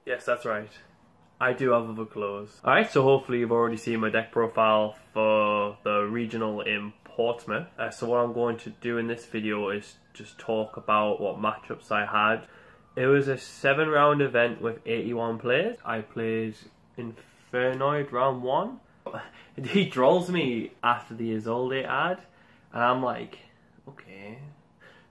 Yes, that's right. I do have other clothes. Alright, so hopefully you've already seen my deck profile for the regional in Portsmouth. So what I'm going to do in this video is just talk about what matchups I had. It was a 7-round event with 81 players. I played Infernoid round 1. He draws me after the Isolde ad, and I'm like, okay.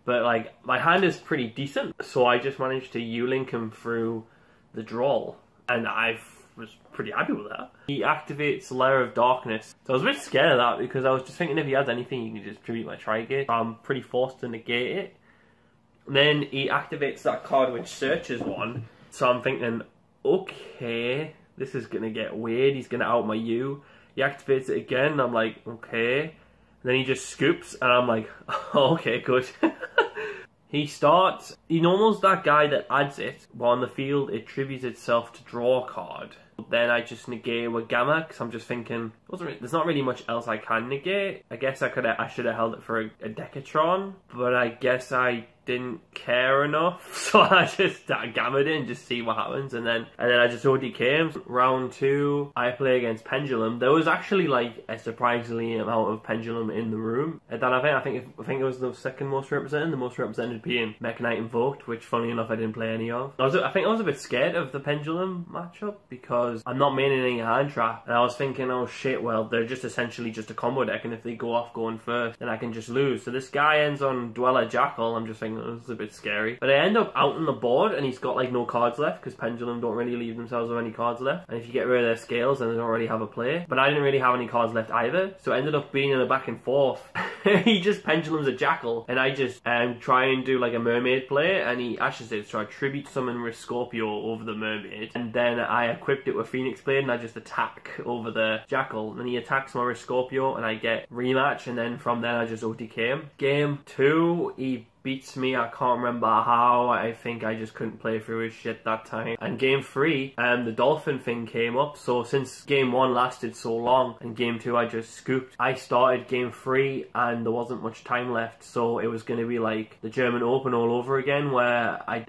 But like, my hand is pretty decent, so I just managed to U-link him through the draw, and I was pretty happy with that. He activates Lair of Darkness, so I was a bit scared of that because I was just thinking if he has anything he can just tribute my Trigate. I'm pretty forced to negate it. And then he activates that card which searches one, so I'm thinking, okay, this is gonna get weird, he's gonna out my U. He activates it again, and I'm like, okay. And then he just scoops, and I'm like, oh, okay, good. He normals that guy that adds it, but on the field it tributes itself to draw a card. Then I just negate with Gamma, because I'm just thinking, there's not really much else I can negate. I guess I should have held it for a Decatron, but I guess I didn't care enough, so I just gammed it and just see what happens, and then I just ODK him. Round 2, I play against Pendulum. There was actually like a surprisingly amount of Pendulum in the room. And then I think it was the second most represented. The most represented being Mech Knight Invoked, which funnily enough I didn't play any of. I think I was a bit scared of the Pendulum matchup because I'm not maining any hand trap, and I was thinking, oh shit, well they're just essentially just a combo deck, and if they go off going first, then I can just lose. So this guy ends on Dweller Jackal. I'm just thinking, this is a bit scary. But I end up out on the board and he's got like no cards left because Pendulum don't really leave themselves with any cards left. And if you get rid of their scales, then they don't already have a play. But I didn't really have any cards left either. So it ended up being in a back and forth. He just Pendulums a Jackal, and I just try and do like a mermaid play, and he ashes it. So I tribute summon with Scorpio over the mermaid, and then I equipped it with Phoenix Blade, and I just attack over the Jackal. And then he attacks my Scorpio, and I get rematch, and then from then I just OTK him. Game 2, he beats me. I can't remember how. I think I just couldn't play through his shit that time. And game 3, the dolphin thing came up. So since game 1 lasted so long, and game 2 I just scooped. I started game 3 and there wasn't much time left, so it was going to be like the German Open all over again, where I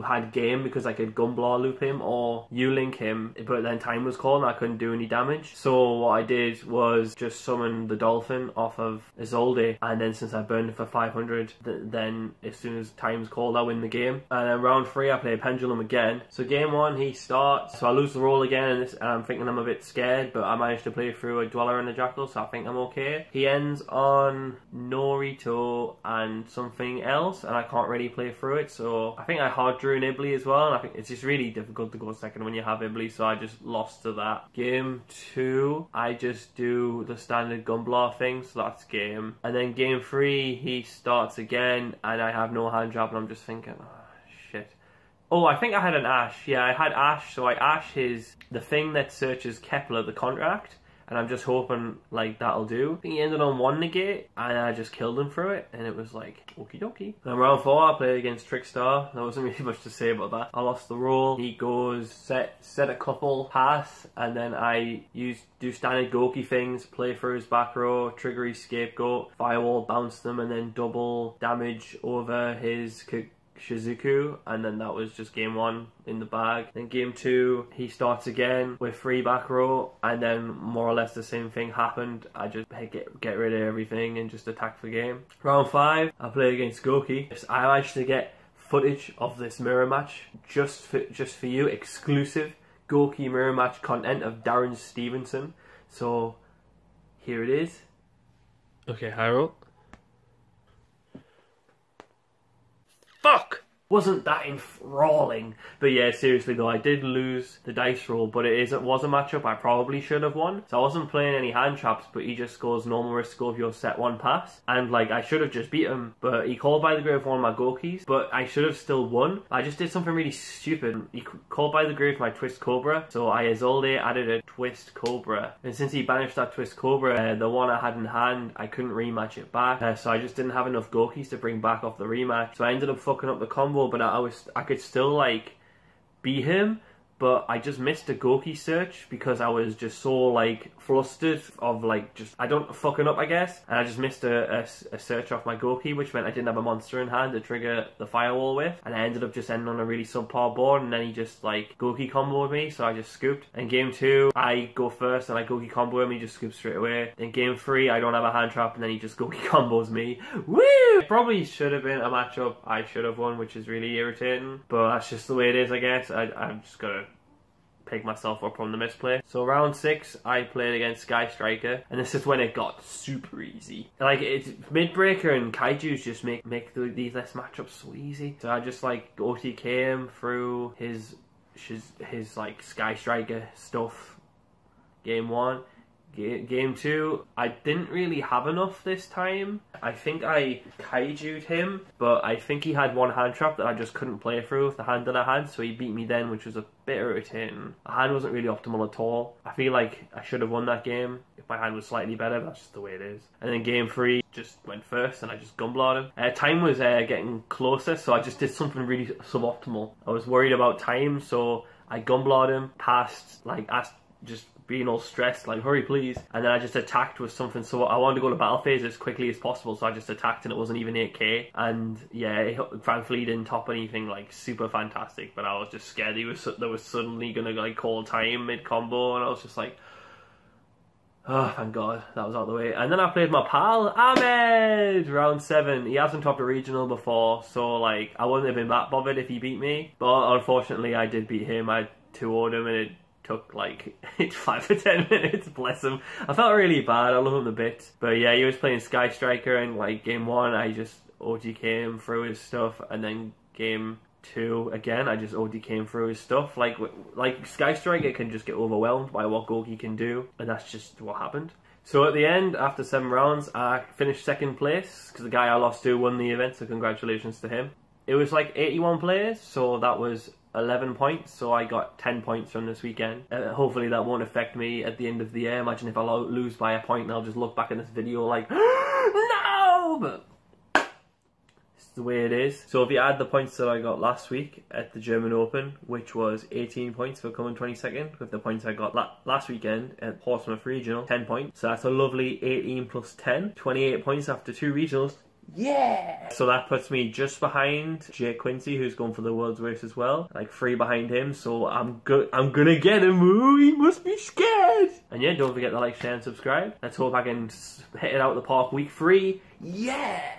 had game because I could Gumblar loop him or U-link him, but then time was called and I couldn't do any damage. So what I did was just summon the dolphin off of Isolde, and then since I burned it for 500, then as soon as time's called I win the game. And then round 3 I play Pendulum again. So game 1 he starts, so I lose the roll again, and I'm thinking I'm a bit scared, but I managed to play through a Dweller and a Jackal, so I think I'm okay. He ends on Norito and something else, and I can't really play through it, so I think I hard drew an Ibly as well, and I think it's just really difficult to go second when you have Ibly, so I just lost to that. Game 2 I just do the standard Gumblar thing, so that's game. And then game 3 he starts again, and I have no hand trap, and I'm just thinking, oh shit. Oh, I think I had an Ash. Yeah, I had Ash, so I Ash the thing that searches Kepler, the contract, and I'm just hoping like that'll do. I think he ended on 1 negate, and I just killed him through it, and it was like, okie dokie. And round 4 I played against Trickstar. There wasn't really much to say about that. I lost the roll. He goes set a couple, pass, and then I do standard Goki things, play through his back row, trigger his Scapegoat, firewall, bounce them, and then double damage over his Shizuku, and then that was just game 1 in the bag. Then game 2 he starts again with 3 back row, and then more or less the same thing happened. I just get rid of everything and just attack the game. Round 5 I play against Goki. I managed to get footage of this mirror match just for you, exclusive Goki mirror match content of Darren Stevenson. So here it is. Okay, Harold. Fuck! Wasn't that enthralling? But yeah, seriously though, I did lose the dice roll, but it was a matchup I probably should have won. So I wasn't playing any hand traps, but he just scores normal risk Scorpio set 1 pass. And like, I should have just beat him, but he called by the grave one of my Gokis, but I should have still won. I just did something really stupid. He called by the grave my Twist Cobra, so I Isolde added a Twist Cobra. And since he banished that Twist Cobra, the one I had in hand, I couldn't rematch it back. So I just didn't have enough Gokis to bring back off the rematch. So I ended up fucking up the combo, but I could still like beat him, but I just missed a Gooey search because I was just so like flustered of like just I don't fucking up, I guess, and I just missed a search off my Gooey, which meant I didn't have a monster in hand to trigger the firewall with, and I ended up just ending on a really subpar board, and then he just like Gooey comboed me, so I just scooped. And game 2, I go first and I Gooey combo him, he just scoops straight away. In game 3, I don't have a hand trap, and then he just Gooey combos me. Woo! It probably should have been a matchup I should have won, which is really irritating, but that's just the way it is, I guess. I'm just gonna pick myself up from the misplay. So round 6, I played against Sky Striker, and this is when it got super easy. Like, it's Midbreaker and Kaijus just make these matchups so easy. So I just like OTK him through his like Sky Striker stuff. Game 1. Game 2, I didn't really have enough this time. I think I Kaiju'd him, but I think he had one hand trap that I just couldn't play through with the hand that I had, so he beat me then, which was a bit irritating. The hand wasn't really optimal at all. I feel like I should have won that game if my hand was slightly better, that's just the way it is. And then game 3, just went first and I just gunblowed him. Time was getting closer, so I just did something really suboptimal. I was worried about time, so I gunblowed him, passed, like, asked, just being all stressed, like, hurry please, and then I just attacked with something, so I wanted to go to battle phase as quickly as possible, so I just attacked and it wasn't even 8k, and yeah, it thankfully didn't top anything like super fantastic, but I was just scared there was suddenly gonna like call time mid-combo, and I was just like, oh, thank God, that was out of the way. And then I played my pal, Ahmed! Round 7. He hasn't topped a regional before, so like, I wouldn't have been that bothered if he beat me, but unfortunately I did beat him. I 2-0'd him, and it took like 5 or 10 minutes, bless him. I felt really bad, I love him a bit. But yeah, he was playing Sky Striker, and like game 1 I just OTK him through his stuff, and then game 2 again I just OTK him through his stuff. Like Sky Striker can just get overwhelmed by what Gooey can do, and that's just what happened. So at the end, after 7 rounds, I finished 2nd place, because the guy I lost to won the event, so congratulations to him. It was like 81 players, so that was 11 points, so I got 10 points from this weekend. Hopefully that won't affect me at the end of the year. Imagine if I lose by a point and I'll just look back at this video like, no! But it's the way it is. So if you add the points that I got last week at the German Open, which was 18 points for coming 22nd, with the points I got last weekend at Portsmouth Regional, 10 points. So that's a lovely 18 plus 10, 28 points after 2 regionals. Yeah! So that puts me just behind Jake Quincy, who's going for the world's race as well. Like 3 behind him, so I'm gonna get him. Ooh, he must be scared! And yeah, don't forget to like, share and subscribe. Let's hope I can hit it out of the park week 3. Yeah!